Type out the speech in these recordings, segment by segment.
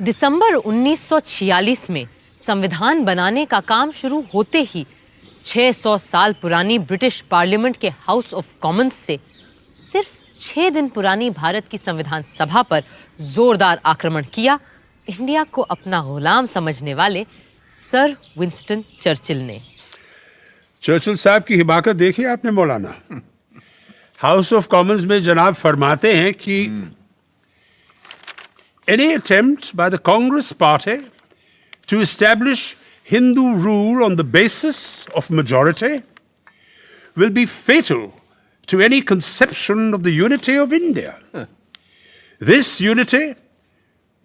दिसंबर 1946 में संविधान बनाने का काम शुरू होते ही 600 साल पुरानी ब्रिटिश पार्लियामेंट के हाउस ऑफ कॉमन्स से सिर्फ 6 दिन पुरानी भारत की संविधान सभा पर जोरदार आक्रमण किया इंडिया को अपना गुलाम समझने वाले सर विंस्टन चर्चिल ने। चर्चिल साहब की हिमाकत देखी आपने मौलाना। हाउस ऑफ कॉमन्स में जनाब फरमाते हैं कि any attempt by the Congress Party to establish Hindu rule on the basis of majority will be fatal to any conception of the unity of India. This unity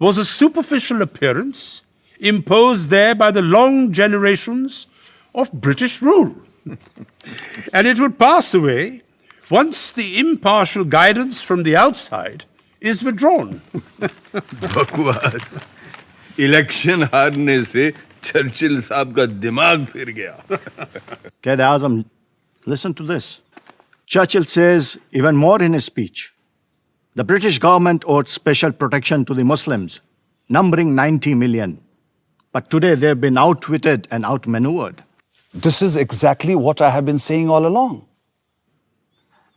was a superficial appearance imposed there by the long generations of British rule. And it would pass away once the impartial guidance from the outside is withdrawn. बकवास। Election हारने से Churchill साहब का दिमाग फिर गया। Quaid-e-Azam, listen to this. Churchill says even more in his speech. The British government owed special protection to the Muslims, numbering 90 million. But today they've been outwitted and outmaneuvered. This is exactly what I have been saying all along.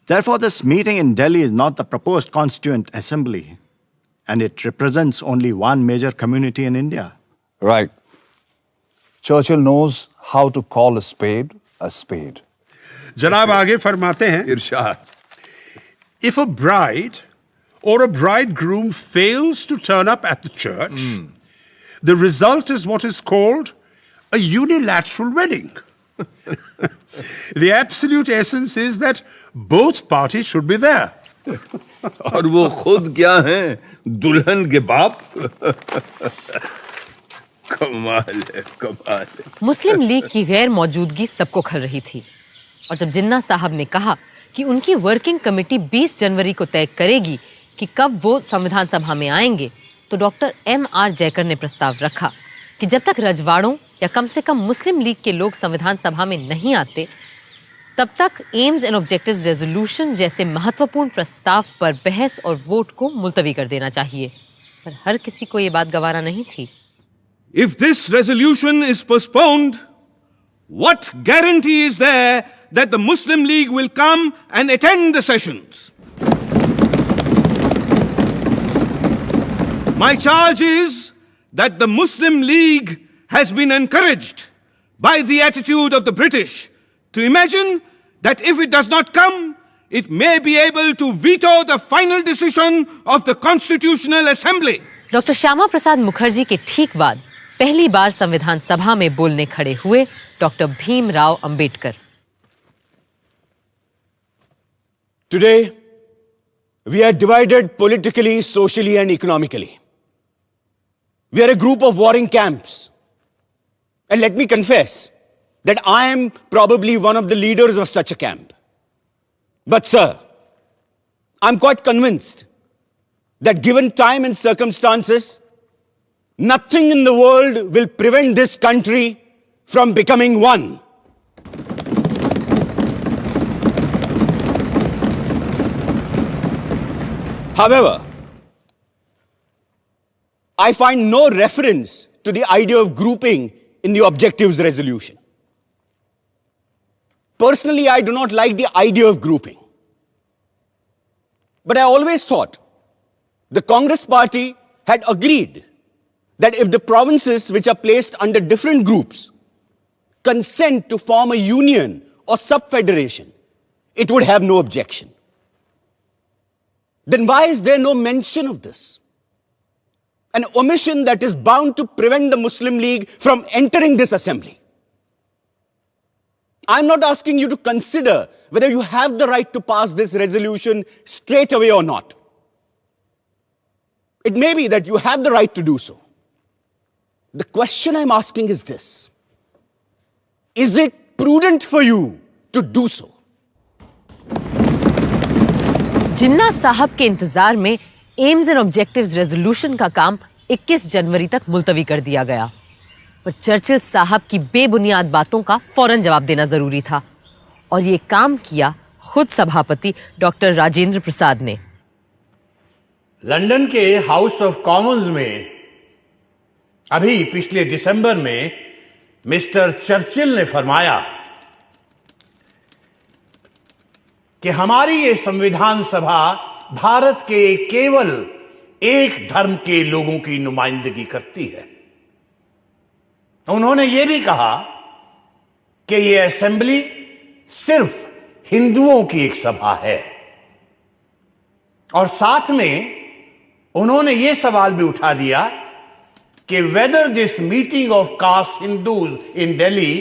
Therefore, this meeting in Delhi is not the proposed Constituent Assembly, and it represents only one major community in India. Right. Churchill knows how to call a spade a spade. जनाब आगे फरमाते हैं, इरशाद। If a bride or a bridegroom fails to turn up at the church, the result is what is called a unilateral wedding. The absolute essence is that both parties should be there. और वो खुद क्या हैं? दुल्हन के बाप। कमाल है, कमाल है। मुस्लिम लीग की गैर मौजूदगी सबको खल रही थी और जब जिन्ना साहब ने कहा कि उनकी वर्किंग कमेटी 20 जनवरी को तय करेगी कि कब वो संविधान सभा में आएंगे, तो डॉक्टर M.R. जयकर ने प्रस्ताव रखा कि जब तक रजवाड़ों या कम से कम मुस्लिम लीग के लोग संविधान सभा में नहीं आते, तब तक एम्स एंड ऑब्जेक्टिव्स रेजोल्यूशन जैसे महत्वपूर्ण प्रस्ताव पर बहस और वोट को मुलतवी कर देना चाहिए। पर हर किसी को ये बात गवारा नहीं थी। If this resolution is postponed, what guarantee is there that the Muslim League will come and attend the sessions? My charge is that the Muslim League has been encouraged by the attitude of the British to imagine that if it does not come, it may be able to veto the final decision of the Constitutional Assembly. Doctor Shyama Prasad Mukherjee के ठीक बाद पहली बार संविधान सभा में बोलने खड़े हुए doctor Bhimrao Ambedkar. Today, we are divided politically, socially, and economically. We are a group of warring camps. And let me confess that I am probably one of the leaders of such a camp. But sir, I'm quite convinced that given time and circumstances, nothing in the world will prevent this country from becoming one. However, I find no reference to the idea of grouping in the objectives resolution. Personally, I do not like the idea of grouping. But I always thought the Congress Party had agreed that if the provinces which are placed under different groups consent to form a union or sub-federation, it would have no objection. Then why is there no mention of this? An omission that is bound to prevent the Muslim League from entering this assembly. I'm not asking you to consider whether you have the right to pass this resolution straight away or not. It may be that you have the right to do so. The question I'm asking is this: is it prudent for you to do so? जिन्ना साहब के इंतजार में AIIMS and objectives resolution का काम 21 जनवरी तक मुलतवी कर दिया गया, पर चर्चिल साहब की बेबुनियाद बातों का फौरन जवाब देना जरूरी था और ये काम किया खुद सभापति डॉक्टर राजेंद्र प्रसाद ने। लंदन के हाउस ऑफ कॉमन्स में अभी पिछले दिसंबर में मिस्टर चर्चिल ने फरमाया कि हमारी ये संविधान सभा भारत के केवल एक धर्म के लोगों की नुमाइंदगी करती है। उन्होंने ये भी कहा कि ये असेंबली सिर्फ हिंदुओं की एक सभा है, और साथ में उन्होंने ये सवाल भी उठा दिया कि whether this meeting of caste Hindus in Delhi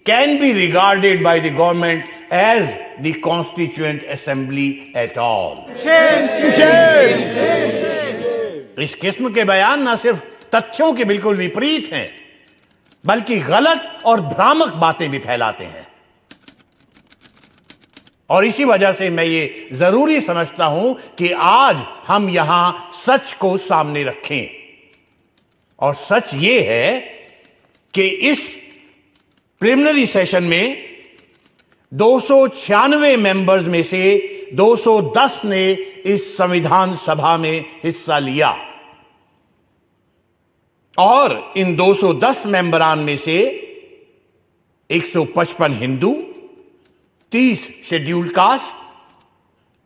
can be regarded by the government as the constituent assembly at all. इस किस्म के बयान न सिर्फ तथ्यों के बिल्कुल विपरीत हैं, बल्कि गलत और भ्रामक बातें भी फैलाते हैं। और इसी वजह से मैं ये जरूरी समझता हूं कि आज हम यहां सच को सामने रखें। और सच ये है कि इस प्रिलिमिनरी सेशन में 296 मेंबर्स में से 210 ने इस संविधान सभा में हिस्सा लिया, और इन 210 मेंबरान में से 155 Hindu, 30 scheduled caste,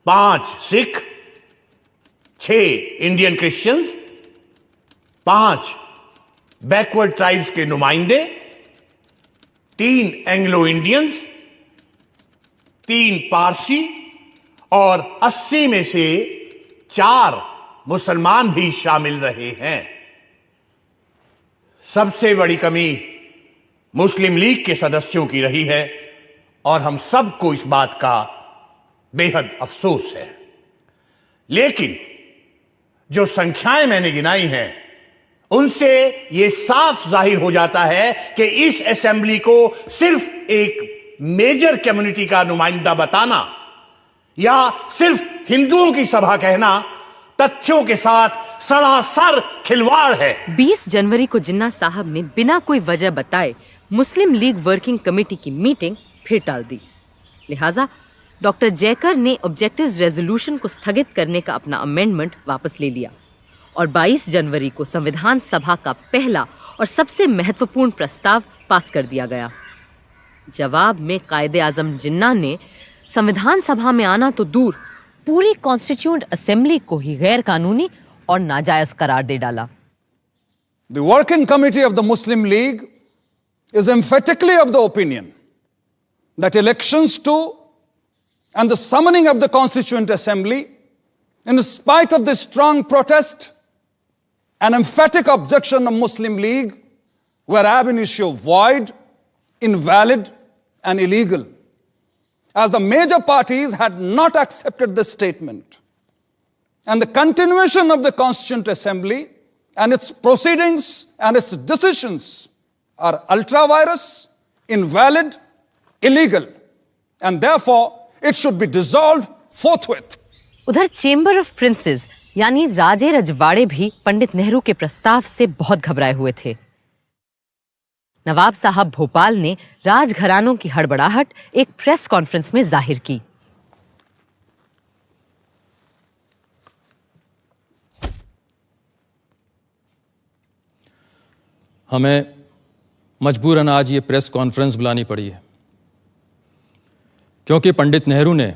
5 Sikh, 6 Indian Christians, 5 backward tribes के नुमाइंदे, 3 एंग्लो इंडियंस, 3 पारसी, और 80 में से 4 मुसलमान भी शामिल रहे हैं। सबसे बड़ी कमी मुस्लिम लीग के सदस्यों की रही है, और हम सबको इस बात का बेहद अफसोस है। लेकिन जो संख्याएं मैंने गिनाई हैं, उनसे यह साफ जाहिर हो जाता है कि इस असेंबली को सिर्फ एक मेजर कम्युनिटी का नुमाइंदा बताना या सिर्फ हिंदुओं की सभा कहना तथ्यों के साथ सरासर खिलवाड़ है। 20 जनवरी को जिन्ना साहब ने बिना कोई वजह बताए मुस्लिम लीग वर्किंग कमेटी की मीटिंग फिर टाल दी। लिहाजा डॉक्टर जयकर ने ऑब्जेक्टिव्स रेजोल्यूशन को स्थगित करने का अपना अमेंडमेंट वापस ले लिया, और 22 जनवरी को संविधान सभा का पहला और सबसे महत्वपूर्ण प्रस्ताव पास कर दिया गया। जवाब में कायदे आजम जिन्ना ने संविधान सभा में आना तो दूर, पूरी कॉन्स्टिट्यूएंट असेंबली को ही गैर कानूनी और नाजायज करार दे डाला। The working committee of the Muslim League is emphatically of the opinion that elections to and the summoning of the Constituent Assembly, in spite of the strong protest and emphatic objection of Muslim League, were ab initio void, invalid, and illegal, as the major parties had not accepted this statement. And the continuation of the Constituent Assembly and its proceedings and its decisions are ultra-virus, invalid, illegal, and therefore it should be dissolved forthwith. उधर chamber of princess यानी राजे रजवाड़े भी पंडित नेहरू के प्रस्ताव से बहुत घबराए हुए थे। नवाब साहब भोपाल ने राजघरानों की हड़बड़ाहट एक प्रेस कॉन्फ्रेंस में जाहिर की। हमें मजबूरन आज ये प्रेस कॉन्फ्रेंस बुलानी पड़ी है, क्योंकि पंडित नेहरू ने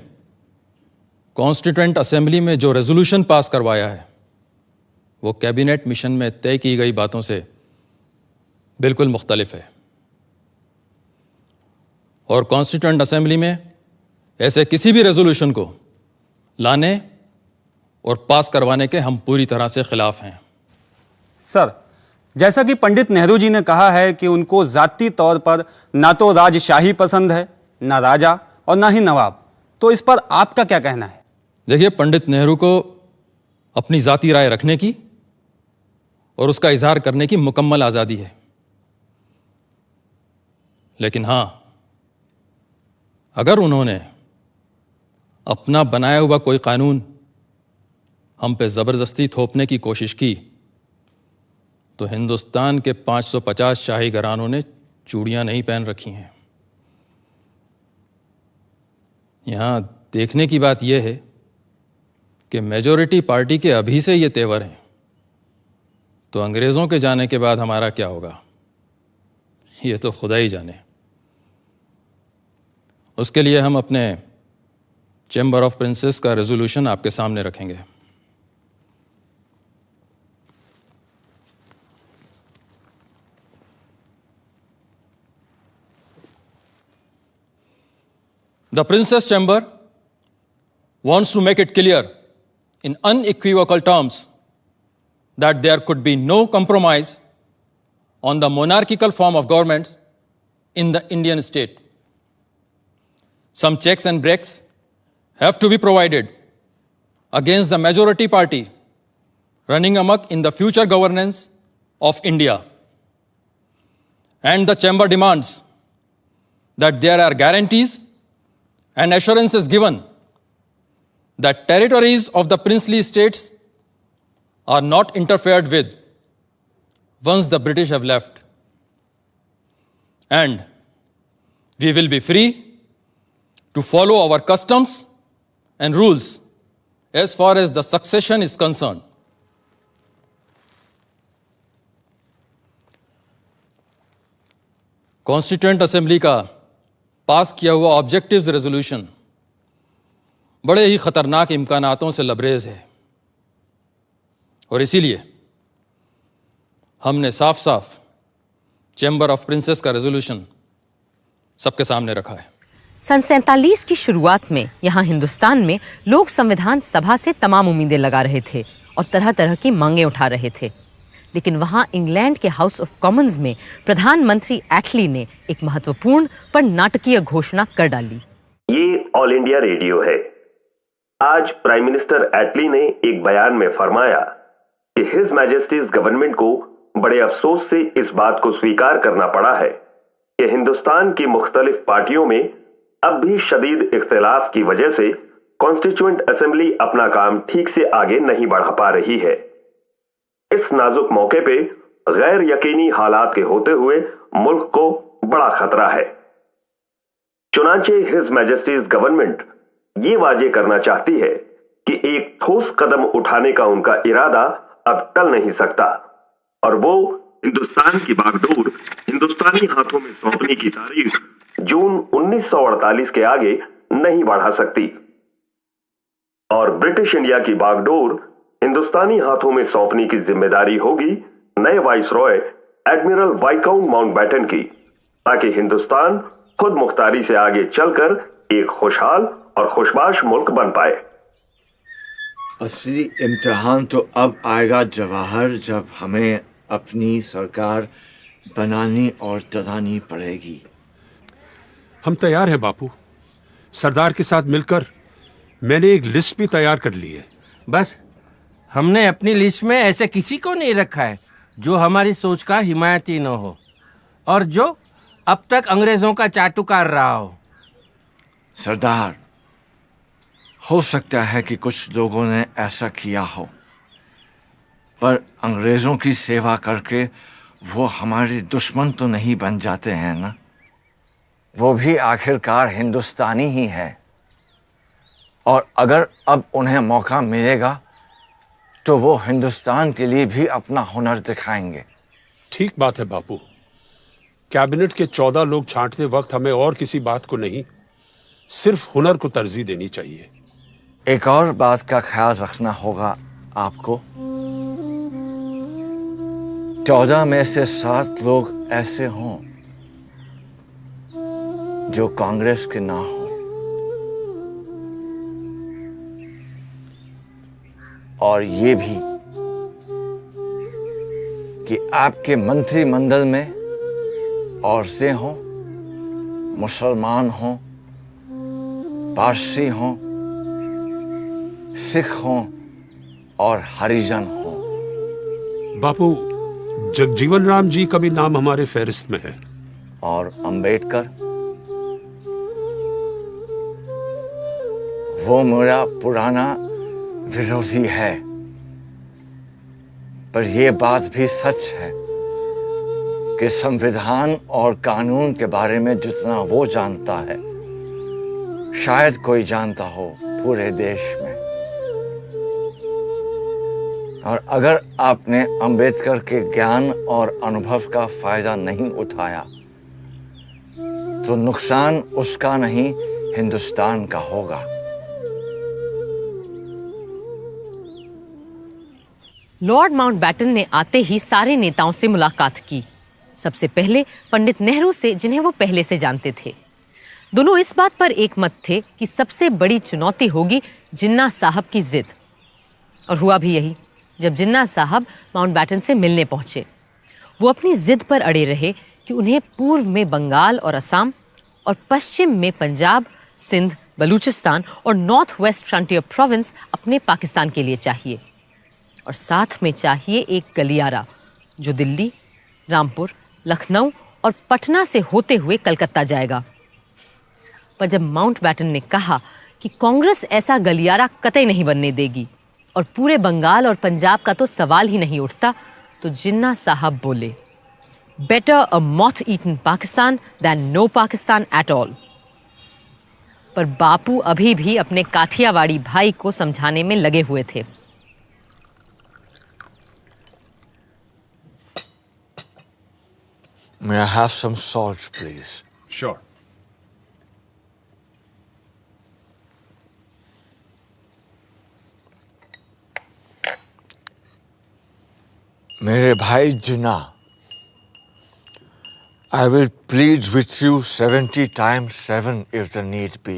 कॉन्स्टिट्यूएंट असेंबली में जो रेजोल्यूशन पास करवाया है वो कैबिनेट मिशन में तय की गई बातों से बिल्कुल मुख्तलिफ है, और कॉन्स्टिट्यूएंट असेंबली में ऐसे किसी भी रेजोल्यूशन को लाने और पास करवाने के हम पूरी तरह से खिलाफ हैं। सर, जैसा कि पंडित नेहरू जी ने कहा है कि उनको जाती तौर पर ना तो राजशाही पसंद है, ना राजा और ना ही नवाब, तो इस पर आपका क्या कहना है? देखिए, पंडित नेहरू को अपनी जाती राय रखने की और उसका इजहार करने की मुकम्मल आज़ादी है, लेकिन हां, अगर उन्होंने अपना बनाया हुआ कोई कानून हम पे ज़बरदस्ती थोपने की कोशिश की तो हिंदुस्तान के 550 शाही घरानों ने चूड़ियां नहीं पहन रखी हैं। यहां देखने की बात यह है कि मेजॉरिटी पार्टी के अभी से ये तेवर हैं, तो अंग्रेज़ों के जाने के बाद हमारा क्या होगा ये तो खुदा ही जाने। उसके लिए हम अपने चैम्बर ऑफ प्रिंसेस का रेजोल्यूशन आपके सामने रखेंगे। The Princess Chamber wants to make it clear in unequivocal terms that there could be no compromise on the monarchical form of government in the Indian state. Some checks and breaks have to be provided against the majority party running amok in the future governance of India. And the Chamber demands that there are guarantees and assurances given that territories of the princely states are not interfered with once the British have left. And we will be free to follow our customs and rules as far as the succession is concerned. Constituent assembly का पास किया हुआ objectives resolution बड़े ही खतरनाक इम्कानातों से लबरेज है और इसीलिए हमने साफ साफ चैम्बर ऑफ प्रिंसेस का रेजोल्यूशन सबके सामने रखा है। सन 47 की शुरुआत में यहाँ हिंदुस्तान में लोग संविधान सभा से तमाम उम्मीदें लगा रहे थे और तरह तरह की मांगें उठा रहे थे, लेकिन वहाँ इंग्लैंड के हाउस ऑफ कॉमन्स में प्रधानमंत्री एटली ने एक महत्वपूर्ण पर नाटकीय घोषणा कर डाली। ये ऑल इंडिया रेडियो है। आज प्राइम मिनिस्टर एटली ने एक बयान में फरमाया कि हिज मैजेस्टीज गवर्नमेंट को बड़े अफसोस से इस बात को स्वीकार करना पड़ा है कि हिंदुस्तान की मुख्तलिफ पार्टियों में अब भी शदीद इख्तिलाफ की वजह से कॉन्स्टिट्यूएंट असेंबली अपना काम ठीक से आगे नहीं बढ़ा पा रही है। इस नाजुक मौके पे गैर यकीनी हालात के होते हुए मुल्क को बड़ा खतरा है। चुनांचे हिज मैजेस्टीज गवर्नमेंट ये वाजे करना चाहती है कि एक ठोस कदम उठाने का उनका इरादा अब टल नहीं सकता और वो हिंदुस्तान की बागडोर हिंदुस्तानी हाथों में सौंपने की तारीख जून 1948 के आगे नहीं बढ़ा सकती और ब्रिटिश इंडिया की बागडोर हिंदुस्तानी हाथों में सौंपने की जिम्मेदारी होगी नए वाइसरॉय एडमिरल वाइकाउंट माउंटबेटन की, ताकि हिंदुस्तान खुद मुख्तारी से आगे चलकर एक खुशहाल और खुशबाश मुल्क बन पाए। असली इम्तिहान तो अब आएगा जवाहर, जब हमें अपनी सरकार बनानी और चलानी पड़ेगी। हम तैयार हैं बापू। सरदार के साथ मिलकर मैंने एक लिस्ट भी तैयार कर ली है। बस हमने अपनी लिस्ट में ऐसे किसी को नहीं रखा है जो हमारी सोच का हिमायती न हो और जो अब तक अंग्रेजों का चाटुकार रहा हो। सरदार, हो सकता है कि कुछ लोगों ने ऐसा किया हो, पर अंग्रेजों की सेवा करके वो हमारे दुश्मन तो नहीं बन जाते हैं ना। वो भी आखिरकार हिंदुस्तानी ही है और अगर अब उन्हें मौका मिलेगा तो वो हिंदुस्तान के लिए भी अपना हुनर दिखाएंगे। ठीक बात है बापू। कैबिनेट के 14 लोग छांटते वक्त हमें और किसी बात को नहीं, सिर्फ हुनर को तरजीह देनी चाहिए। एक और बात का ख्याल रखना होगा आपको। 14 में से 7 लोग ऐसे हों जो कांग्रेस के ना हो और ये भी कि आपके मंत्रिमंडल में औरतें हों, मुसलमान हों, पारसी हों, सिख हों और हरिजन हों। बापू, जगजीवन राम जी का भी नाम हमारे फहरिस्त में है। और अंबेडकर, वो मेरा पुराना विरोधी है, पर यह बात भी सच है कि संविधान और कानून के बारे में जितना वो जानता है शायद कोई जानता हो पूरे देश में। और अगर आपने अंबेडकर के ज्ञान और अनुभव का फायदा नहीं उठाया तो नुकसान उसका नहीं हिंदुस्तान का होगा। लॉर्ड माउंटबैटन ने आते ही सारे नेताओं से मुलाकात की। सबसे पहले पंडित नेहरू से, जिन्हें वो पहले से जानते थे। दोनों इस बात पर एक मत थे कि सबसे बड़ी चुनौती होगी जिन्ना साहब की जिद। और हुआ भी यही। जब जिन्ना साहब माउंटबैटन से मिलने पहुंचे, वो अपनी जिद पर अड़े रहे कि उन्हें पूर्व में बंगाल और असम और पश्चिम में पंजाब, सिंध, बलूचिस्तान और नॉर्थ वेस्ट फ्रंटियर प्रोविंस अपने पाकिस्तान के लिए चाहिए। और साथ में चाहिए एक गलियारा जो दिल्ली, रामपुर, लखनऊ और पटना से होते हुए कलकत्ता जाएगा। पर जब माउंटबैटन ने कहा कि कांग्रेस ऐसा गलियारा कतई नहीं बनने देगी और पूरे बंगाल और पंजाब का तो सवाल ही नहीं उठता, तो जिन्ना साहब बोले, better a moth eaten Pakistan than no Pakistan at all. पर बापू अभी भी अपने काठियावाड़ी भाई को समझाने में लगे हुए थे। May I have some salt, please? Sure. मेरे भाई जिन्ना, I will plead with you 70 times 7 if the need be.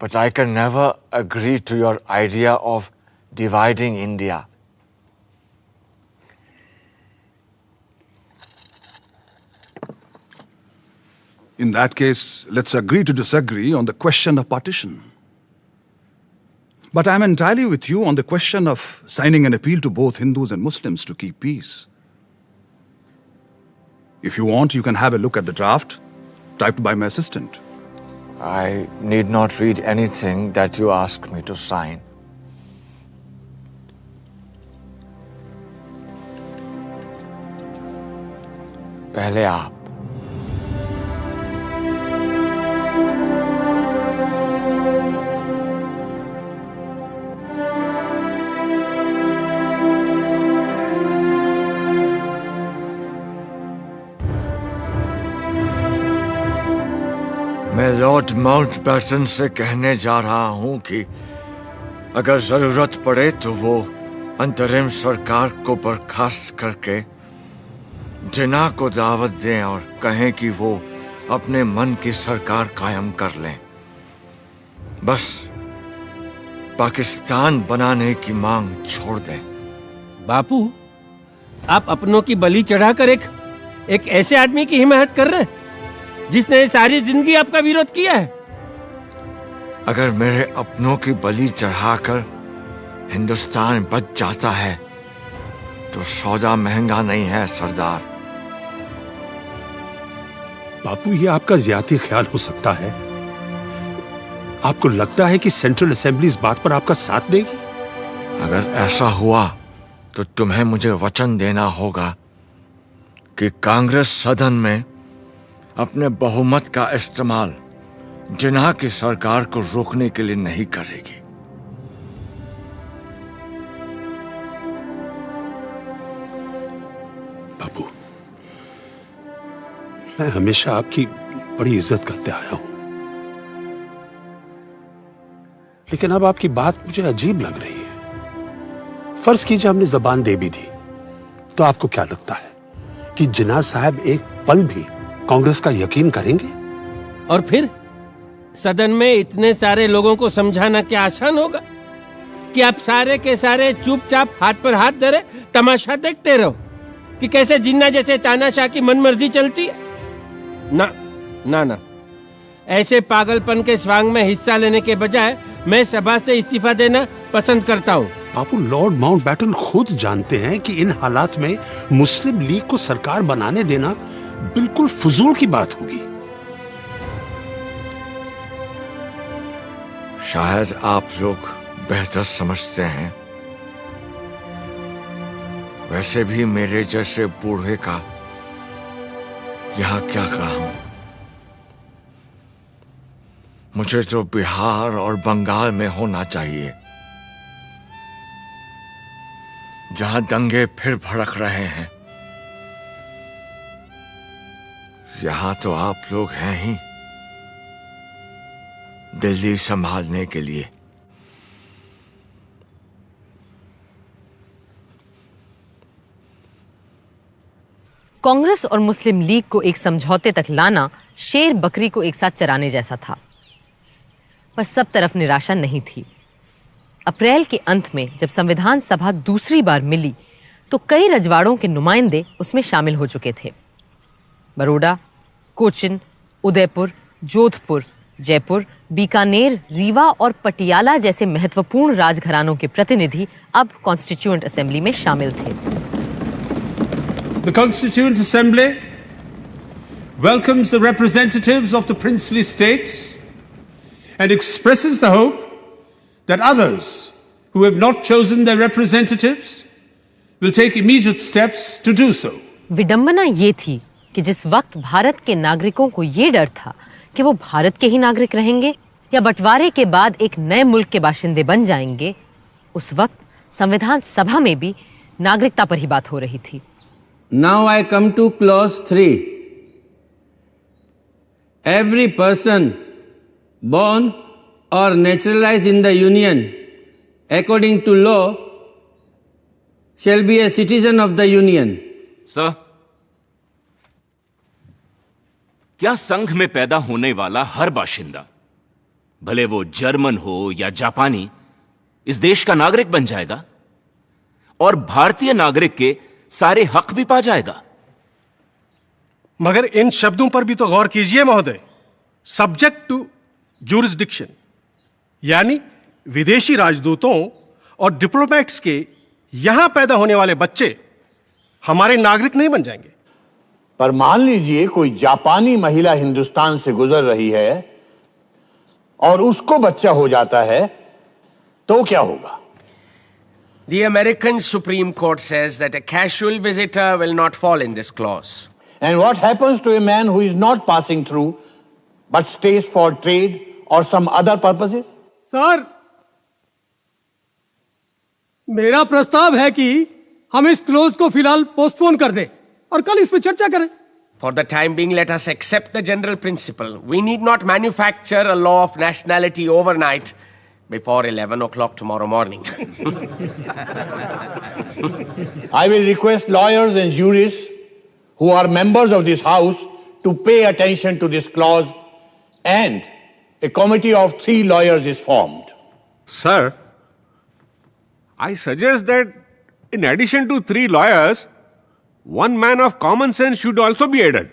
But I can never agree to your idea of dividing India. In that case, let's agree to disagree on the question of partition. But I'm entirely with you on the question of signing an appeal to both Hindus and Muslims to keep peace. If you want, you can have a look at the draft typed by my assistant. I need not read anything that you ask me to sign. पहले आप। मैं Lord Mountbatten से कहने जा रहा हूं कि अगर जरूरत पड़े तो वो अंतरिम सरकार को बर्खास्त करके जिन्ना को दावत दें और कहें कि वो अपने मन की सरकार कायम कर लें। बस पाकिस्तान बनाने की मांग छोड़ दें। बापू, आप अपनों की बलि चढ़ाकर एक ऐसे आदमी की हिमायत कर रहे हैं जिसने सारी जिंदगी आपका विरोध किया है। अगर मेरे अपनों की बलि चढ़ाकर हिंदुस्तान बच जाता है तो सौदा महंगा नहीं है सरदार। बापू, ये आपका ज्यादा ख्याल हो सकता है। आपको लगता है कि सेंट्रल असेंबली इस बात पर आपका साथ देगी? अगर ऐसा हुआ तो तुम्हें मुझे वचन देना होगा कि कांग्रेस सदन में अपने बहुमत का इस्तेमाल जिन्ना की सरकार को रोकने के लिए नहीं करेगी। बापू, मैं हमेशा आपकी बड़ी इज्जत करते आया हूं, लेकिन अब आपकी बात मुझे अजीब लग रही है। फर्ज कीजिए हमने जबान दे भी दी, तो आपको क्या लगता है कि जिन्ना साहब एक पल भी कांग्रेस का यकीन करेंगे? और फिर सदन में इतने सारे लोगों को समझाना क्या आसान होगा कि आप सारे के सारे चुपचाप हाथ पर हाथ धरे तमाशा देखते रहो कि कैसे जिन्ना जैसे तानाशाह की मनमर्जी चलती है? ना ना ना, ऐसे पागलपन के स्वांग में हिस्सा लेने के बजाय मैं सभा से इस्तीफा देना पसंद करता हूँ। बापू, लॉर्ड माउंटबैटन खुद जानते हैं कि इन हालात में मुस्लिम लीग को सरकार बनाने देना बिल्कुल फजूल की बात होगी। शायद आप लोग बेहतर समझते हैं। वैसे भी मेरे जैसे बूढ़े का यहाँ क्या काम? मुझे तो बिहार और बंगाल में होना चाहिए। जहां दंगे फिर भड़क रहे हैं, यहां तो आप लोग हैं ही दिल्ली संभालने के लिए। कांग्रेस और मुस्लिम लीग को एक समझौते तक लाना शेर बकरी को एक साथ चराने जैसा था, पर सब तरफ निराशा नहीं थी। अप्रैल के अंत में जब संविधान सभा दूसरी बार मिली तो कई रजवाड़ों के नुमाइंदे उसमें शामिल हो चुके थे। बड़ौदा, कोचिन, उदयपुर, जोधपुर, जयपुर, बीकानेर, रीवा और पटियाला जैसे महत्वपूर्ण राजघरानों के प्रतिनिधि अब कॉन्स्टिट्यूएंट असेंबली में शामिल थे। The Constituent Assembly welcomes the representatives of the princely states and expresses the hope that others who have not chosen their representatives will take immediate steps to do so. विडंबना ये थी कि जिस वक्त भारत के नागरिकों को ये डर था कि वो भारत के ही नागरिक रहेंगे या बंटवारे के बाद एक नए मुल्क के बाशिंदे बन जाएंगे, उस वक्त संविधान सभा में भी नागरिकता पर ही बात हो रही थी। Now I come to clause 3. Every person born or naturalized in the Union according to law shall be a citizen of the Union. Sir, क्या संघ में पैदा होने वाला हर बाशिंदा, भले वो जर्मन हो या जापानी, इस देश का नागरिक बन जाएगा और भारतीय नागरिक के सारे हक भी पा जाएगा? मगर इन शब्दों पर भी तो गौर कीजिए महोदय। सब्जेक्ट टू ज्यूरिसडिक्शन, यानी विदेशी राजदूतों और डिप्लोमेट्स के यहां पैदा होने वाले बच्चे हमारे नागरिक नहीं बन जाएंगे। पर मान लीजिए कोई जापानी महिला हिंदुस्तान से गुजर रही है और उसको बच्चा हो जाता है, तो क्या होगा? The American Supreme Court says that a casual visitor will not fall in this clause. And what happens to a man who is not passing through but stays for trade or some other purposes? Sir, मेरा प्रस्ताव है कि हम इस close को फिलहाल postpone कर दें और कल इस पर चर्चा करें। For the time being, let us accept the general principle. We need not manufacture a law of nationality overnight before 11 o'clock tomorrow morning. I will request lawyers and jurists who are members of this house to pay attention to this clause, and a committee of 3 lawyers is formed. Sir, I suggest that in addition to 3 lawyers, one man of common sense should also be added.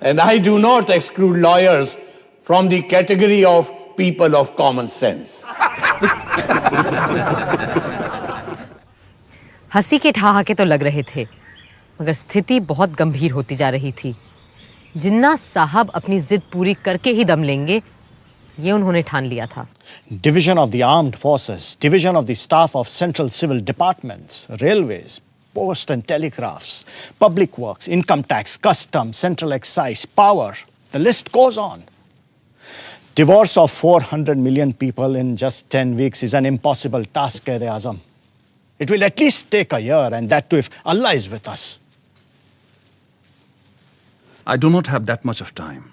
And I do not exclude lawyers from the category of people of common sense. हंसी के ठहाके तो लग रहे थे, मगर स्थिति बहुत गंभीर होती जा रही थी। जिन्ना साहब अपनी जिद पूरी करके ही दम लेंगे, ये उन्होंने ठान लिया था। Division of the armed forces, division of the staff of central civil departments, railways, post and telegraphs, public works, income tax, customs, central excise, power. The list goes on. Divorce of 400 million people in just 10 weeks is an impossible task, Quaid-e-Azam. It will at least take a year, and that too if Allah is with us. I do not have that much of time.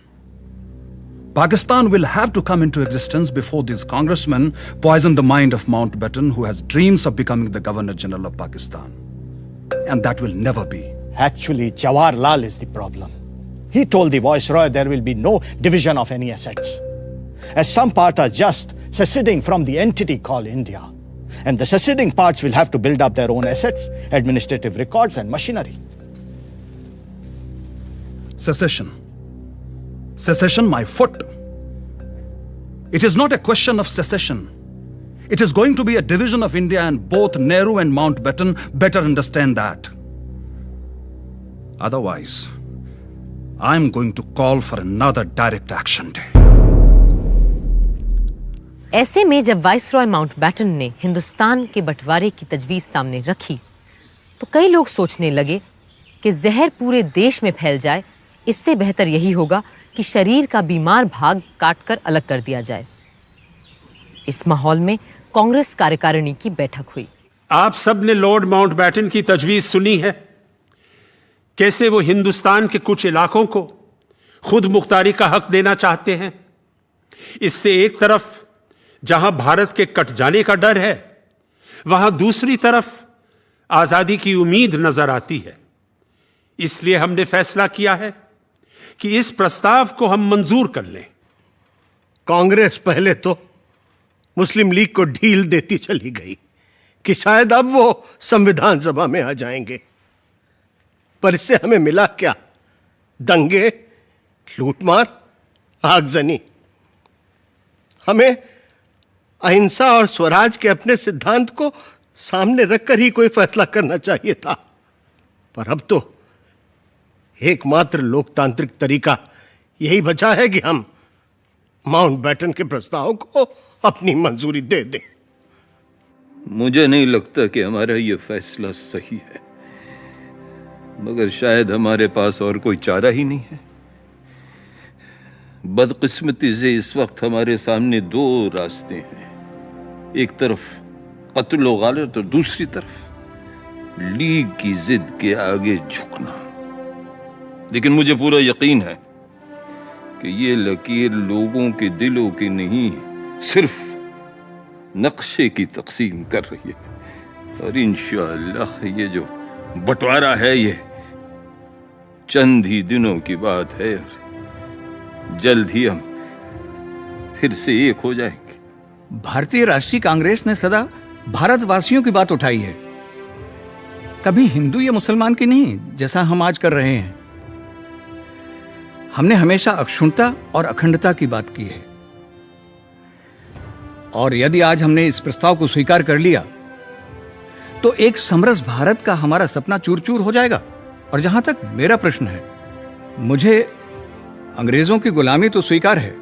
Pakistan will have to come into existence before these congressmen poison the mind of Mountbatten, who has dreams of becoming the Governor General of Pakistan. And that will never be. Actually, Jawaharlal is the problem. He told the Viceroy there will be no division of any assets, as some parts are just seceding from the entity called India. And the seceding parts will have to build up their own assets, administrative records and machinery. Secession. Secession, my foot. It is not a question of secession. It is going to be a division of India, and both Nehru and Mountbatten better understand that. Otherwise, I'm going to call for another direct action day. ऐसे में जब viceroy Mountbatten ने हिंदुस्तान के बंटवारे की तजवीज सामने रखी, तो कई लोग सोचने लगे कि जहर पूरे देश में फैल जाए, इससे बेहतर यही होगा कि शरीर का बीमार भाग काटकर अलग कर दिया जाए। इस माहौल में कांग्रेस कार्यकारिणी की बैठक हुई। आप सब ने लॉर्ड माउंटबैटन की तजवीज सुनी है, कैसे वो हिंदुस्तान के कुछ इलाकों को खुद मुख्तारी का हक देना चाहते हैं। इससे एक तरफ जहां भारत के कट जाने का डर है, वहां दूसरी तरफ आजादी की उम्मीद नजर आती है। इसलिए हमने फैसला किया है कि इस प्रस्ताव को हम मंजूर कर लें। कांग्रेस पहले तो मुस्लिम लीग को ढील देती चली गई कि शायद अब वो संविधान सभा में आ जाएंगे, पर इससे हमें मिला क्या? दंगे, लूटमार, आगजनी। हमें अहिंसा और स्वराज के अपने सिद्धांत को सामने रखकर ही कोई फैसला करना चाहिए था, पर अब तो एकमात्र लोकतांत्रिक तरीका यही बचा है कि हम माउंटबैटन के प्रस्ताव को अपनी मंजूरी दे दें। मुझे नहीं लगता कि हमारा यह फैसला सही है, मगर शायद हमारे पास और कोई चारा ही नहीं है। बदकिस्मती से इस वक्त हमारे सामने दो रास्ते हैं, एक तरफ कत्ल व गालिब तो दूसरी तरफ लीग की जिद के आगे झुकना। लेकिन मुझे पूरा यकीन है कि ये लकीर लोगों के दिलों की नहीं, सिर्फ नक्शे की तकसीम कर रही है। और इंशाअल्लाह ये जो बंटवारा है ये चंद ही दिनों की बात है और जल्द ही हम फिर से एक हो जाएंगे। भारतीय राष्ट्रीय कांग्रेस ने सदा भारतवासियों की बात उठाई है, कभी हिंदू या मुसलमान की नहीं, जैसा हम आज कर रहे हैं। हमने हमेशा अक्षुण्णता और अखंडता की बात की है, और यदि आज हमने इस प्रस्ताव को स्वीकार कर लिया तो एक समरस भारत का हमारा सपना चूर चूर हो जाएगा। और जहां तक मेरा प्रश्न है, मुझे अंग्रेजों की गुलामी तो स्वीकार है,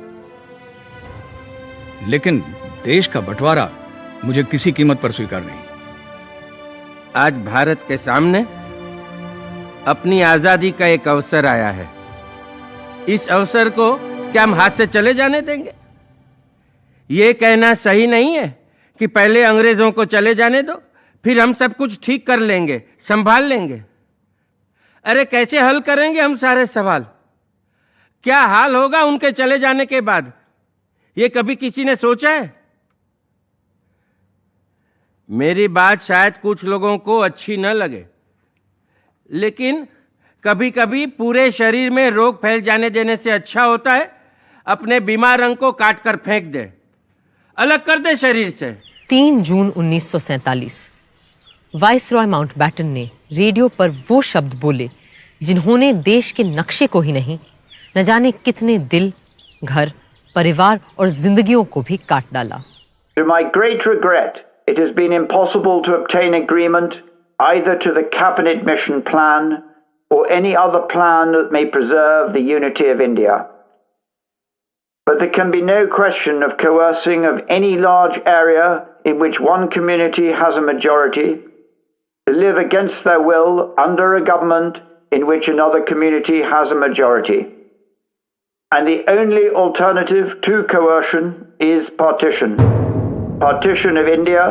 लेकिन देश का बंटवारा मुझे किसी कीमत पर स्वीकार नहीं। आज भारत के सामने अपनी आजादी का एक अवसर आया है। इस अवसर को क्या हम हाथ से चले जाने देंगे? ये कहना सही नहीं है कि पहले अंग्रेजों को चले जाने दो, फिर हम सब कुछ ठीक कर लेंगे, संभाल लेंगे। अरे कैसे हल करेंगे हम सारे सवाल? क्या हाल होगा उनके चले जाने के बाद? ये कभी किसी ने सोचा है? मेरी बात शायद कुछ लोगों को अच्छी न लगे, लेकिन कभी कभी पूरे शरीर में रोग फैल जाने देने से अच्छा होता है अपने बीमार अंग को काट कर फेंक दे, अलग कर दे शरीर से। 3 जून 1947 वाइसरॉय माउंटबैटन ने रेडियो पर वो शब्द बोले जिन्होंने देश के नक्शे को ही नहीं, न जाने कितने दिल, घर, परिवार और जिंदगियों को भी काट डाला। To my great regret, it has been impossible to obtain agreement either to the cabinet mission plan or any other plan that may preserve the unity of India. But there can be no question of coercing of any large area in which one community has a majority to live against their will under a government in which another community has a majority. And the only alternative to coercion is partition. Partition of India,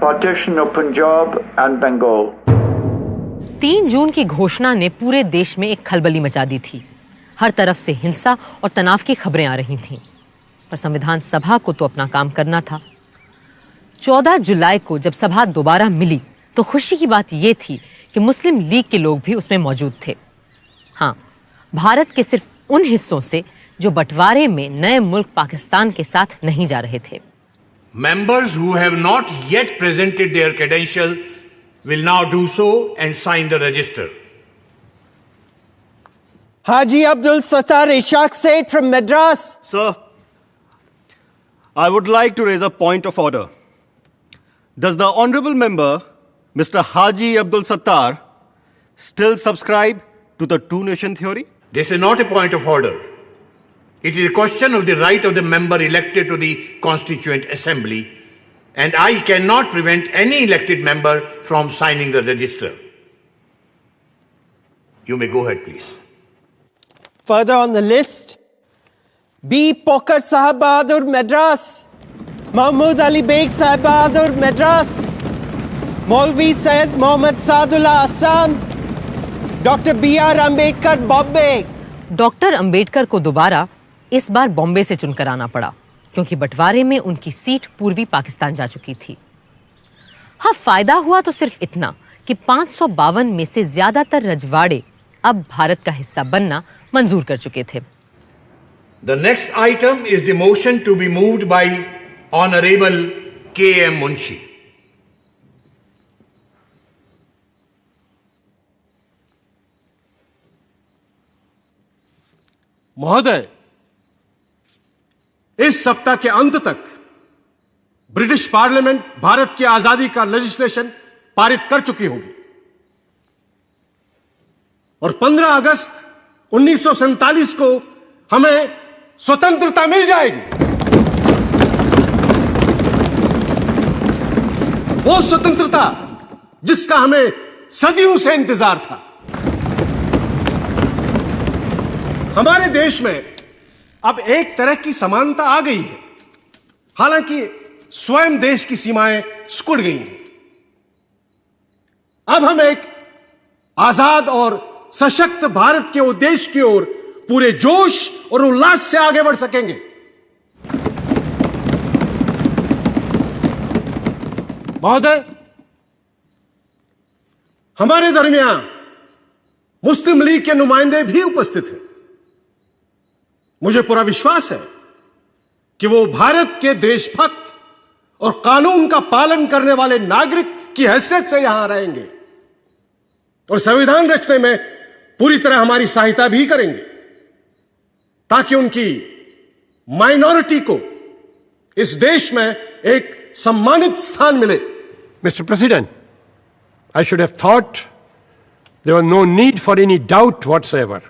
partition of Punjab and Bengal. 3 जून की घोषणा ने पूरे देश में एक खलबली मचा दी थी। हर तरफ से हिंसा और तनाव की खबरें आ रही थीं, पर संविधान सभा को तो अपना काम करना था। 14 जुलाई को जब सभा दोबारा मिली तो खुशी की बात यह थी कि मुस्लिम लीग के लोग भी उसमें मौजूद थे। हाँ, भारत के सिर्फ उन हिस्सों से जो बंटवारे में नए मुल्क पाकिस्तान के साथ नहीं जा रहे थे। Members who have not yet presented their credentials will now do so and sign the register. Haji Abdul Sattar Ishaq Said from Madras. Sir, I would like to raise a point of order. Does the honorable member, Mr. Haji Abdul Sattar, still subscribe to the two-nation theory? This is not a point of order. It is a question of the right of the member elected to the Constituent Assembly, and I cannot prevent any elected member from signing the register. You may go ahead, please. Further on the list, B. Pokar Sahab Bahadur, Madras. Mahmood Ali Beg Sahib Bahadur, Madras. Maulvi Syed Mohammad Saadullah, Assam. Dr. B.R. Ambedkar, Bombay. Doctor Ambedkar को दोबारा इस बार बॉम्बे से चुनकर आना पड़ा क्योंकि बंटवारे में उनकी सीट पूर्वी पाकिस्तान जा चुकी थी। हाँ, फायदा हुआ तो सिर्फ इतना कि 552 में से ज्यादातर रजवाड़े अब भारत का हिस्सा बनना मंजूर कर चुके थे। The next item is the motion to be moved by Honorable K.M. Munshi. महोदय, इस सप्ताह के अंत तक ब्रिटिश पार्लियामेंट भारत की आजादी का लेजिस्लेशन पारित कर चुकी होगी और 15 अगस्त 1947 को हमें स्वतंत्रता मिल जाएगी। वो स्वतंत्रता जिसका हमें सदियों से इंतजार था। हमारे देश में अब एक तरह की समानता आ गई है, हालांकि स्वयं देश की सीमाएं सिकुड़ गई हैं। अब हम एक आजाद और सशक्त भारत के उद्देश्य की ओर पूरे जोश और उल्लास से आगे बढ़ सकेंगे। महोदय, हमारे दरमियान मुस्लिम लीग के नुमाइंदे भी उपस्थित हैं। मुझे पूरा विश्वास है कि वो भारत के देशभक्त और कानून का पालन करने वाले नागरिक की हैसियत से यहां रहेंगे और संविधान रचने में पूरी तरह हमारी सहायता भी करेंगे ताकि उनकी माइनॉरिटी को इस देश में एक सम्मानित स्थान मिले। Mr. President, I should have thought there was no need for any doubt whatsoever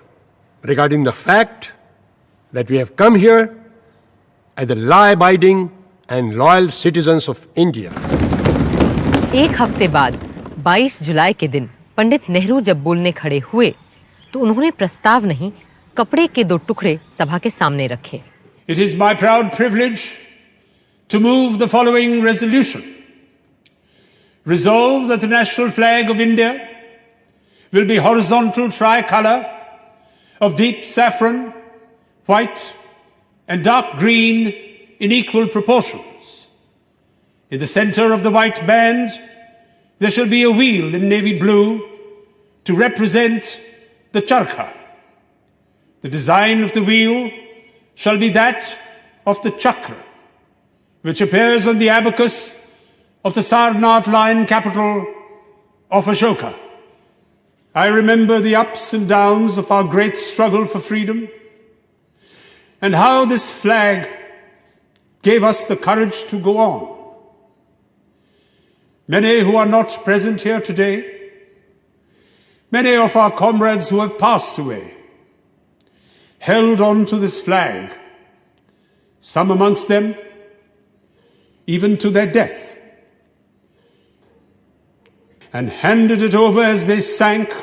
regarding the fact that we have come here as the law-abiding and loyal citizens of India. एक हफ्ते बाद 22 जुलाई के दिन पंडित नेहरू जब बोलने खड़े हुए तो उन्होंने प्रस्ताव नहीं, कपड़े के 2 टुकड़े सभा के सामने रखे। It is my proud privilege to move the following resolution. Resolve that the national flag of India will be horizontal tricolor of deep saffron, white and dark green in equal proportions. In the center of the white band, there shall be a wheel in navy blue to represent the charkha. The design of the wheel shall be that of the chakra, which appears on the abacus of the Sarnath line capital of Ashoka. I remember the ups and downs of our great struggle for freedom and how this flag gave us the courage to go on. Many who are not present here today, many of our comrades who have passed away, held on to this flag, some amongst them even to their death, and handed it over as they sank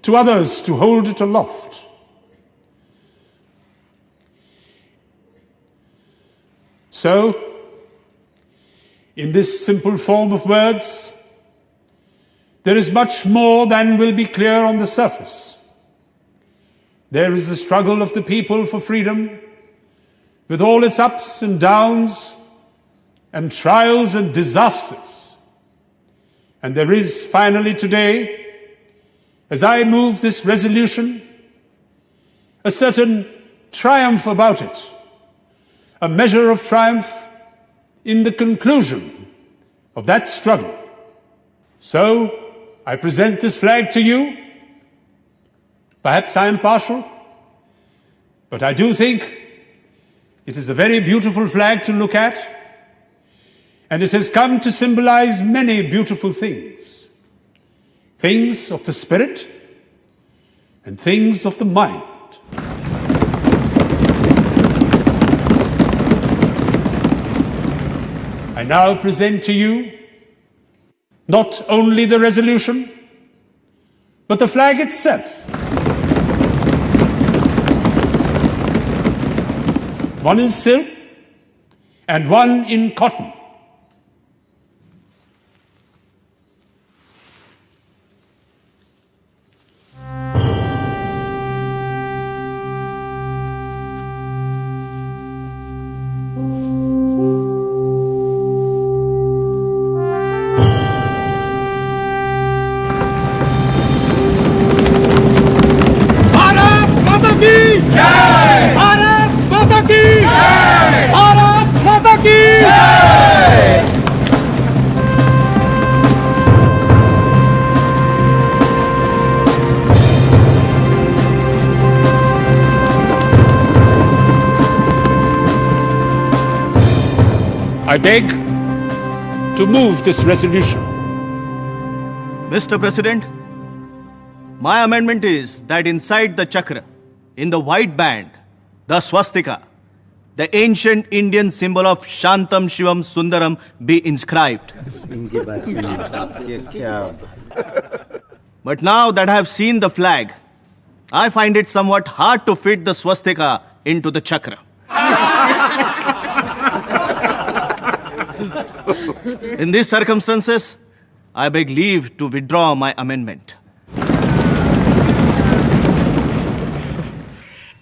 to others to hold it aloft. So, in this simple form of words, there is much more than will be clear on the surface. There is the struggle of the people for freedom, with all its ups and downs, and trials and disasters. And there is finally today, as I move this resolution, a certain triumph about it, a measure of triumph in the conclusion of that struggle. So, I present this flag to you. Perhaps I am partial, but I do think it is a very beautiful flag to look at, and it has come to symbolize many beautiful things. Things of the spirit and things of the mind. I now present to you not only the resolution, but the flag itself. One is silk and one in cotton. I beg to move this resolution. Mr. President, my amendment is that inside the chakra, in the white band, the swastika, the ancient Indian symbol of Shantam Shivam Sundaram, be inscribed. But now that I have seen the flag, I find it somewhat hard to fit the swastika into the chakra. In these circumstances, I beg leave to withdraw my amendment.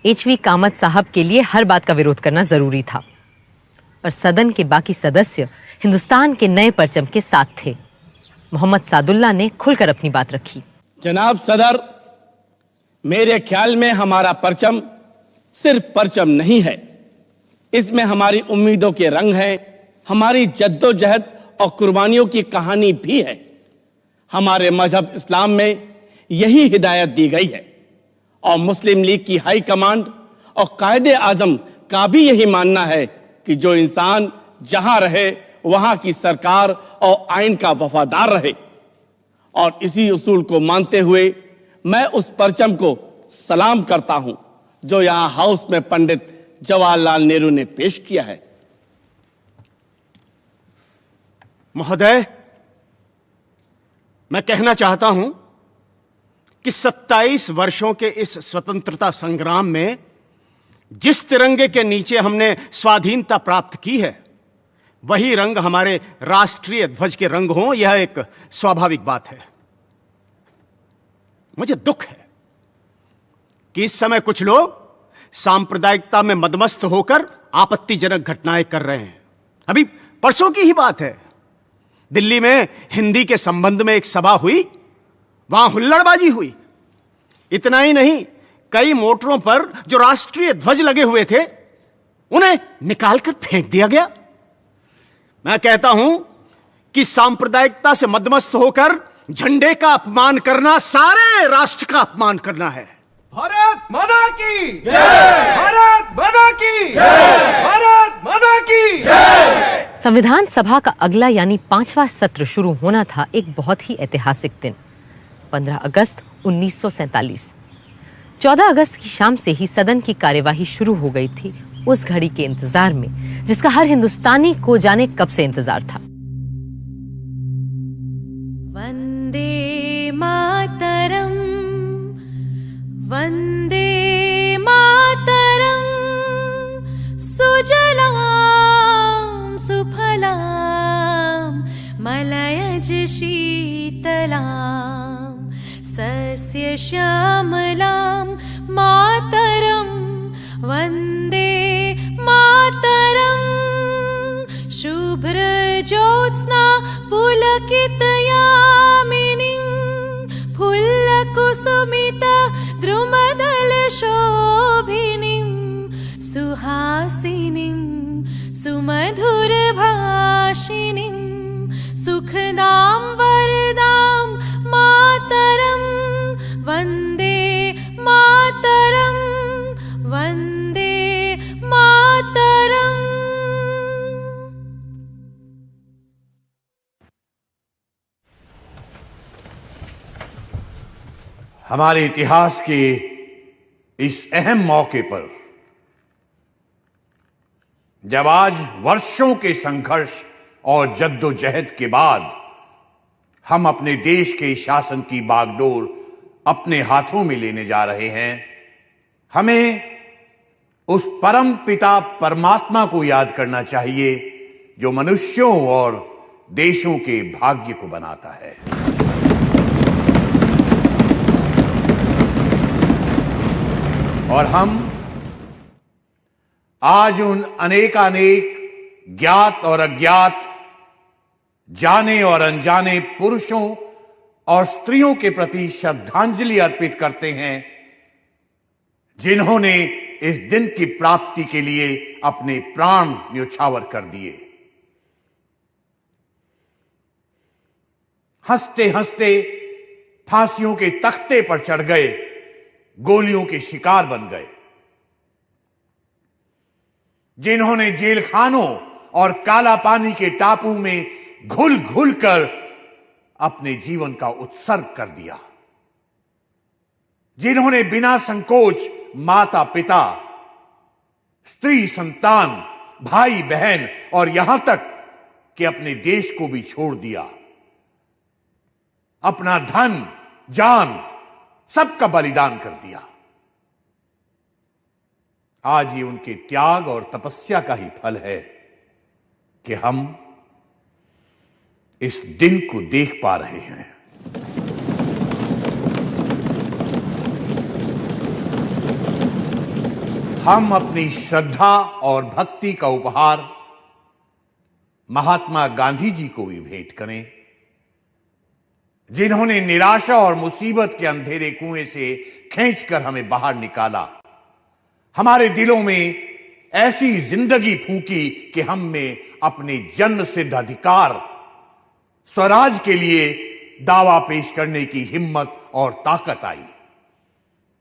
HV Kamat साहब के लिए हर बात का विरोध करना जरूरी था, पर सदन के बाकी सदस्य हिंदुस्तान के नए परचम के साथ थे। मोहम्मद सादुल्ला ने खुलकर अपनी बात रखी। जनाब सदर, मेरे ख्याल में हमारा परचम सिर्फ परचम नहीं है, इसमें हमारी उम्मीदों के रंग हैं, हमारी जद्दोजहद और कुर्बानियों की कहानी भी है। हमारे मजहब इस्लाम में यही हिदायत दी गई है और मुस्लिम लीग की हाई कमांड और कायदे आजम का भी यही मानना है कि जो इंसान जहां रहे वहां की सरकार और आइन का वफादार रहे। और इसी उसूल को मानते हुए मैं उस परचम को सलाम करता हूं जो यहां हाउस में पंडित जवाहरलाल नेहरू ने पेश किया है। महोदय, मैं कहना चाहता हूं कि 27 वर्षों के इस स्वतंत्रता संग्राम में जिस तिरंगे के नीचे हमने स्वाधीनता प्राप्त की है, वही रंग हमारे राष्ट्रीय ध्वज के रंग हों, यह एक स्वाभाविक बात है। मुझे दुख है कि इस समय कुछ लोग सांप्रदायिकता में मदमस्त होकर आपत्तिजनक घटनाएं कर रहे हैं। अभी परसों की ही बात है, दिल्ली में हिंदी के संबंध में एक सभा हुई, वहां हुल्लड़बाजी हुई। इतना ही नहीं, कई मोटरों पर जो राष्ट्रीय ध्वज लगे हुए थे उन्हें निकालकर फेंक दिया गया। मैं कहता हूं कि सांप्रदायिकता से मदमस्त होकर झंडे का अपमान करना सारे राष्ट्र का अपमान करना है। भारत माता की जय! भारत माता की जय! भारत माता की जय! संविधान सभा का अगला यानी 5वां सत्र शुरू होना था एक बहुत ही ऐतिहासिक दिन, 15 अगस्त 1947। 14 अगस्त की शाम से ही सदन की कार्यवाही शुरू हो गई थी, उस घड़ी के इंतजार में जिसका हर हिंदुस्तानी को जाने कब से इंतजार था। वंदे मातरम, वंदे मातरम, सुजलाम सुफलाम मलयज शीतलाम सस्य श्यामलाम मातरम, वंदे मातरम, शुभ्र ज्योत्स्ना पुलकितयामिनीं फुल्लकुसुमित द्रुमदल शोभिनीं सुहासिनीं सुमधुर भाषिनीं सुखदां वरदां मातरं, वन्दे मातरं, वन्दे मातरं। हमारे इतिहास के इस अहम मौके पर, जब आज वर्षों के संघर्ष और जद्दोजहद के बाद हम अपने देश के शासन की बागडोर अपने हाथों में लेने जा रहे हैं, हमें उस परम पिता परमात्मा को याद करना चाहिए जो मनुष्यों और देशों के भाग्य को बनाता है। और हम आज उन अनेकानेक ज्ञात और अज्ञात, जाने और अनजाने पुरुषों और स्त्रियों के प्रति श्रद्धांजलि अर्पित करते हैं जिन्होंने इस दिन की प्राप्ति के लिए अपने प्राण न्यौछावर कर दिए। हंसते हंसते फांसियों के तख्ते पर चढ़ गए, गोलियों के शिकार बन गए। जिन्होंने जेल खानों और काला पानी के टापू में घुल घुल कर अपने जीवन का उत्सर्ग कर दिया। जिन्होंने बिना संकोच माता पिता, स्त्री संतान, भाई बहन और यहां तक कि अपने देश को भी छोड़ दिया। अपना धन, जान सबका बलिदान कर दिया। आज ये उनके त्याग और तपस्या का ही फल है कि हम इस दिन को देख पा रहे हैं। हम अपनी श्रद्धा और भक्ति का उपहार महात्मा गांधी जी को भी भेंट करें, जिन्होंने निराशा और मुसीबत के अंधेरे कुएं से खींचकर हमें बाहर निकाला। हमारे दिलों में ऐसी जिंदगी फूंकी कि हम में अपने जन्म सिद्ध अधिकार स्वराज के लिए दावा पेश करने की हिम्मत और ताकत आई।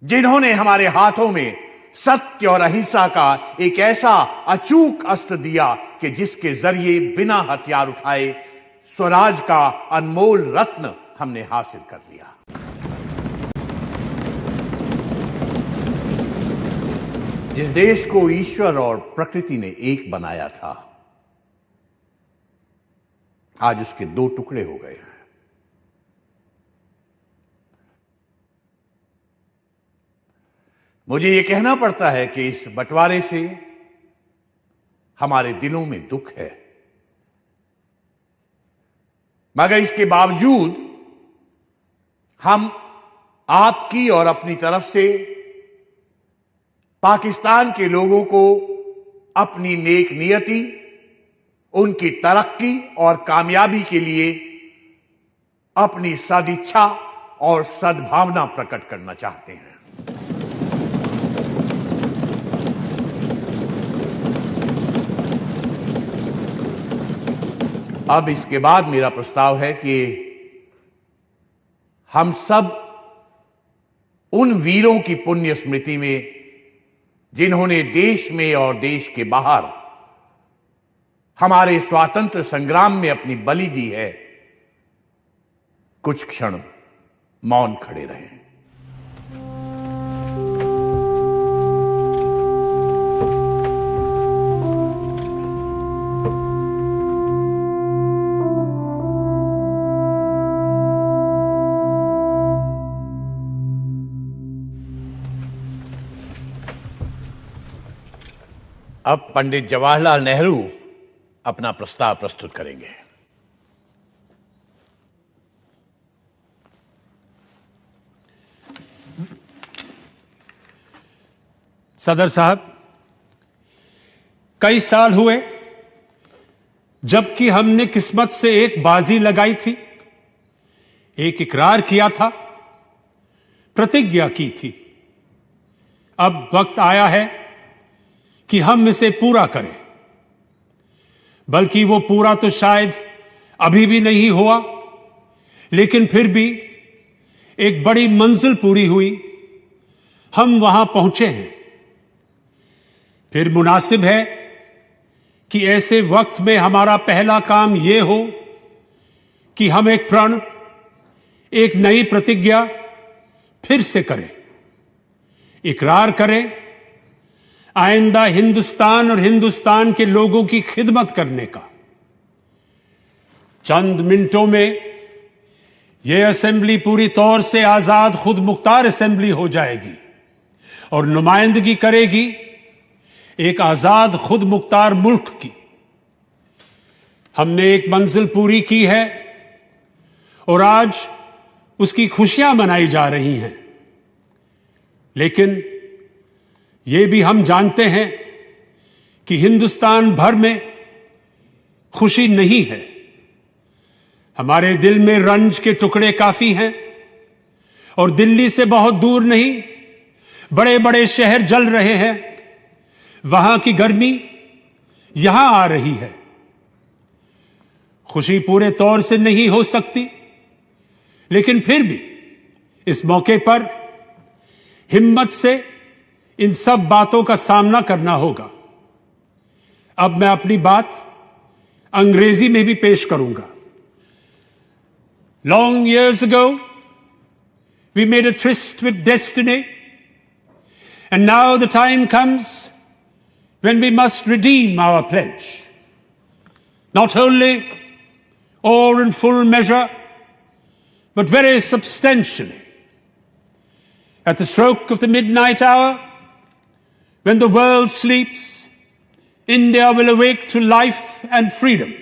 जिन्होंने हमारे हाथों में सत्य और अहिंसा का एक ऐसा अचूक अस्त्र दिया कि जिसके जरिए बिना हथियार उठाए स्वराज का अनमोल रत्न हमने हासिल कर लिया। जिस देश को ईश्वर और प्रकृति ने एक बनाया था, आज उसके दो टुकड़े हो गए हैं। मुझे यह कहना पड़ता है कि इस बंटवारे से हमारे दिलों में दुख है, मगर इसके बावजूद हम आपकी और अपनी तरफ से पाकिस्तान के लोगों को अपनी नेक नियति, उनकी तरक्की और कामयाबी के लिए अपनी सदिच्छा और सद्भावना प्रकट करना चाहते हैं। अब इसके बाद मेरा प्रस्ताव है कि हम सब उन वीरों की पुण्य स्मृति में जिन्होंने देश में और देश के बाहर हमारे स्वातंत्र संग्राम में अपनी बलि दी है, कुछ क्षण मौन खड़े रहें। अब पंडित जवाहरलाल नेहरू अपना प्रस्ताव प्रस्तुत करेंगे। सदर साहब, कई साल हुए जबकि हमने किस्मत से एक बाजी लगाई थी, एक इकरार किया था, प्रतिज्ञा की थी। अब वक्त आया है कि हम इसे पूरा करें, बल्कि वो पूरा तो शायद अभी भी नहीं हुआ, लेकिन फिर भी एक बड़ी मंजिल पूरी हुई, हम वहां पहुंचे हैं। फिर मुनासिब है कि ऐसे वक्त में हमारा पहला काम यह हो कि हम एक प्रण, एक नई प्रतिज्ञा फिर से करें, इकरार करें आइंदा हिंदुस्तान और हिंदुस्तान के लोगों की खिदमत करने का। चंद मिनटों में यह असेंबली पूरी तौर से आजाद खुद मुख्तार असेंबली हो जाएगी और नुमाइंदगी करेगी एक आजाद खुद मुख्तार मुल्क की। हमने एक मंजिल पूरी की है और आज उसकी खुशियां मनाई जा रही हैं। लेकिन यह भी हम जानते हैं कि हिंदुस्तान भर में खुशी नहीं है। हमारे दिल में रंज के टुकड़े काफी हैं और दिल्ली से बहुत दूर नहीं, बड़े बड़े शहर जल रहे हैं। वहां की गर्मी यहां आ रही है। खुशी पूरे तौर से नहीं हो सकती, लेकिन फिर भी इस मौके पर हिम्मत से इन सब बातों का सामना करना होगा। अब मैं अपनी बात अंग्रेजी में भी पेश करूंगा। Long years ago, we made a tryst with destiny, and now the time comes when we must redeem our pledge. Not wholly or in full measure, but very substantially. At the stroke of the midnight hour, when the world sleeps, India will awake to life and freedom.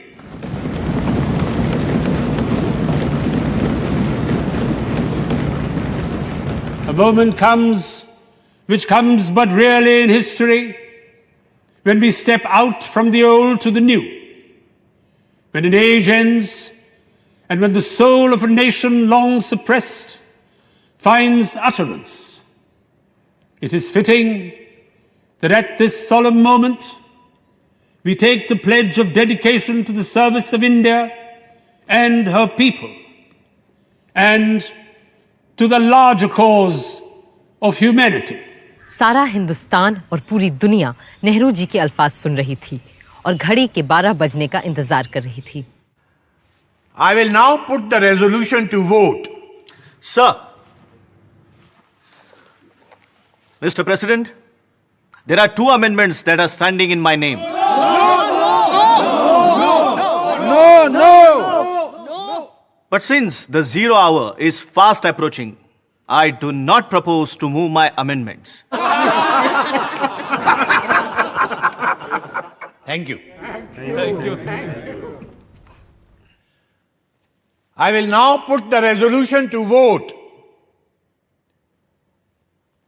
A moment comes, which comes but rarely in history, when we step out from the old to the new, when an age ends, and when the soul of a nation long suppressed finds utterance. It is fitting that at this solemn moment, we take the pledge of dedication to the service of India and her people, and to the larger cause of humanity. सारा हिंदुस्तान और पूरी दुनिया नेहरू जी के अल्फाज सुन रही थी और घड़ी के 12 बजने का इंतजार कर रही थी। I will now put the resolution to vote. Sir, Mr. President, there are 2 amendments that are standing in my name. No! But since the 0 hour is fast approaching, I do not propose to move my amendments. Thank you. Thank you. I will now put the resolution to vote.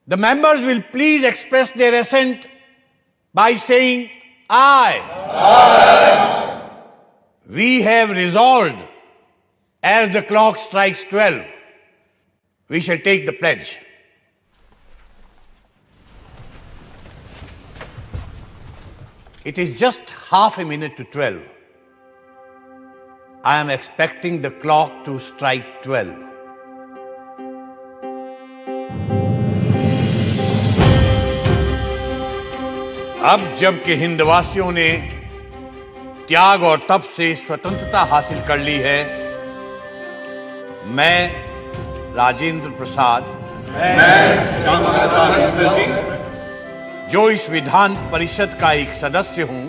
The members will please express their assent by saying aye. Aye. We have resolved, as the clock strikes 12, we shall take the pledge. It is just half a minute to 12. I am expecting the clock to strike 12. अब जबकि हिंदवासियों ने त्याग और तप से स्वतंत्रता हासिल कर ली है, मैं राजेंद्र प्रसाद, जो इस विधान परिषद का एक सदस्य हूं,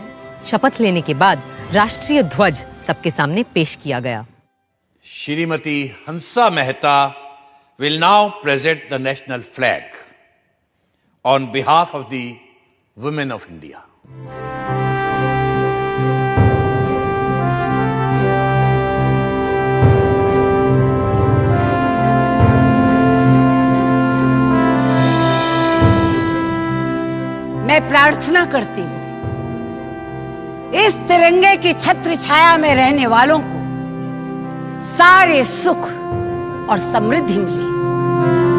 शपथ लेने के बाद राष्ट्रीय ध्वज सबके सामने पेश किया गया। Shrimati Hansa Mehta will now present the national flag on behalf of the women of India. मैं प्रार्थना करती हूँ इस तिरंगे की छत्र छाया में रहने वालों को सारे सुख और समृद्धि मिले।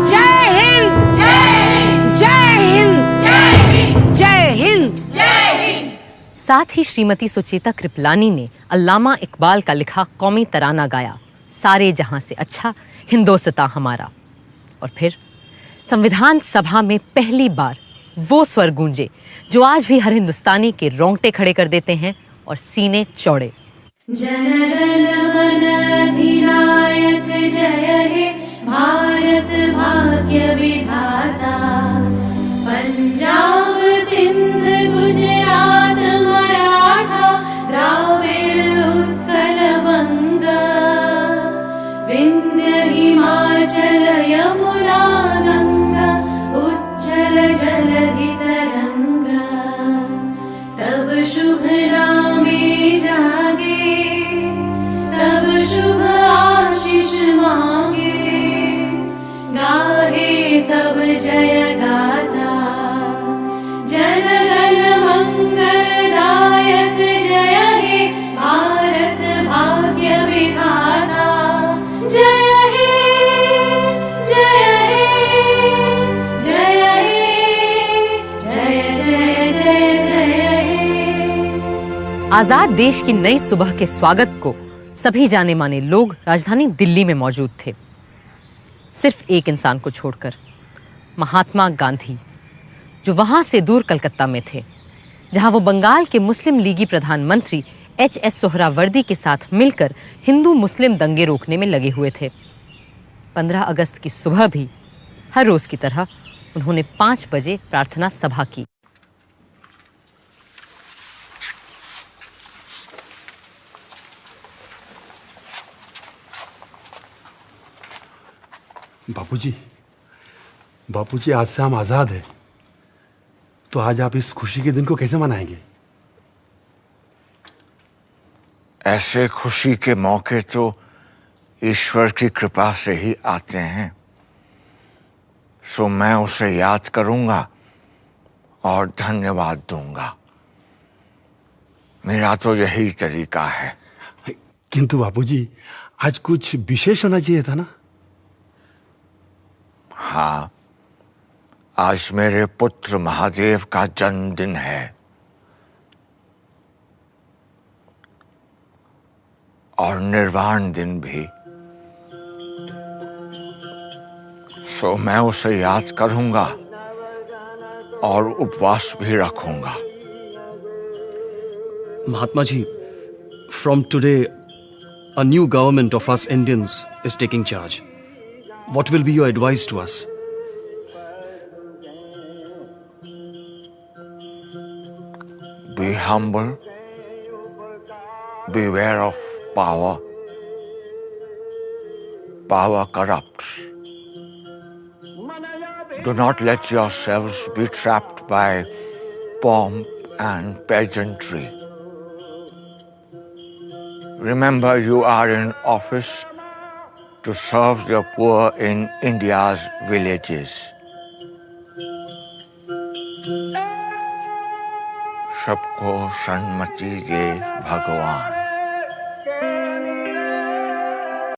जय हिंद, जय हिंद, जय हिंद, जय हिंद, जय हिंद, जय हिंद। साथ ही श्रीमती सुचेता कृपलानी ने अल्लामा इकबाल का लिखा कौमी तराना गाया, सारे जहां से अच्छा हिंदोस्तां हमारा। और फिर संविधान सभा में पहली बार वो स्वर गूंजे जो आज भी हर हिंदुस्तानी के रोंगटे खड़े कर देते हैं और सीने चौड़े। जनगण मन अधिनायक जय हे भारत भाग्य विधाता, पंजाब सिंध गुजरात मराठा द्राविड़ उत्कल बंगा, विंध्य हिमाचल यमुना गंगा उज्जल जलधि तरंगा। शुभ नामे जागे तब शुभ आशीष मांगे गाहे तब जय गाथा जन गण मंगलदायक जय हे भारत भाग्य विधाता जय हे जय हे जय हे जय जय जय जय हे। आजाद देश की नई सुबह के स्वागत को सभी जाने माने लोग राजधानी दिल्ली में मौजूद थे, सिर्फ एक इंसान को छोड़कर, महात्मा गांधी, जो वहां से दूर कलकत्ता में थे, जहां वो बंगाल के मुस्लिम लीगी प्रधानमंत्री एच.एस. सोहरावर्दी के साथ मिलकर हिंदू मुस्लिम दंगे रोकने में लगे हुए थे। 15 अगस्त की सुबह भी हर रोज की तरह उन्होंने 5 बजे प्रार्थना सभा की। बापूजी, आज से हम आजाद हैं। तो आज आप इस खुशी के दिन को कैसे मनाएंगे? ऐसे खुशी के मौके तो ईश्वर की कृपा से ही आते हैं, सो मैं उसे याद करूंगा और धन्यवाद दूंगा। मेरा तो यही तरीका है। किंतु बापूजी, आज कुछ विशेष होना चाहिए था ना? हाँ, आज मेरे पुत्र महादेव का जन्मदिन है और निर्वाण दिन भी, सो मैं उसे याद करूंगा और उपवास भी रखूंगा। Mahatma ji, from today, a new government of us Indians is taking charge. What will be your advice to us? Be humble, beware of power. Power corrupts. Do not let yourselves be trapped by pomp and pageantry. Remember, you are in office to serve the poor in India's villages. सबको सन्मति दे भगवान।